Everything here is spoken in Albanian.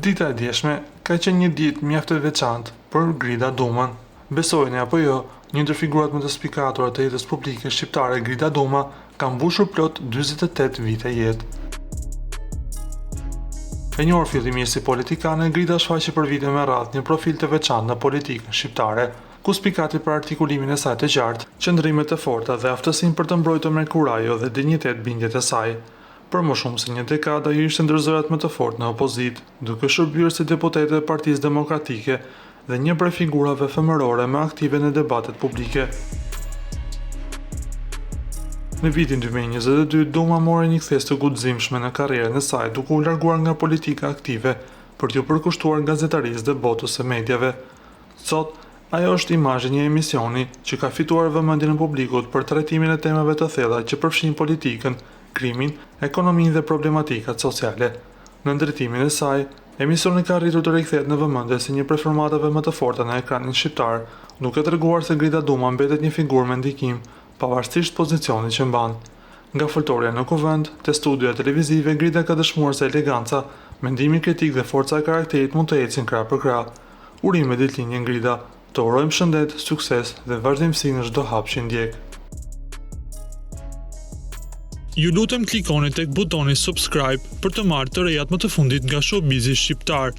Dita e djeshme ka qenë një ditë mjaft e veçantë për Grida Domën. Besojeni apo jo, një ndër figurat më të spikatura të jetës publike shqiptare, Grida Doma, ka mbushur plot 48 vite jetë. E njohur fillimisht si politikane, Grida shfaqi për vite me radhë një profil të veçantë në politikën shqiptare, ku spikati për artikulimin e saj të qartë, qëndrimet e forta dhe aftësinë për të mbrojtur me kurajo dhe dinjitet bindjet e saj. Për më shumë se një dekadë ajo ishte ndër zërat më të fortë në opozitë, duke shërbyer si deputete e Partisë Demokratike dhe një prej figurave femërore më aktive në debatet publike. Në vitin 2022, Doma mori një kthes të guximshme në karrierën e saj, duke u larguar nga politika aktive për t'u përkushtuar gazetarisë dhe botës së mediave. Sot, ajo është imazhi një emisioni që ka fituar vëmendjen e publikut për trajtimin e temave të thella që përfshin politikën, krimin, ekonominë dhe problematikat sociale. Në ndërtimin e saj, emisioni ka arritur të rikthehet në vëmendje si një prej formateve më të forta në ekranin shqiptar, duke treguar se Grida Doma mbetet një figurë me ndikim, pavarësisht pozicionit që mban. Nga foltorja në kuvend, te studioja televizive, Grida ka dëshmuar se eleganca, mendimi kritik dhe forca e karakterit mund të ecin krah për krah. Urime ditëlindje Grida, të urojmë shëndet, sukses dhe vazhdimsi në çdo hap që ndjek. Ju lutem klikoni tek butoni subscribe për të marrë të rejat më të fundit nga showbizi shqiptar.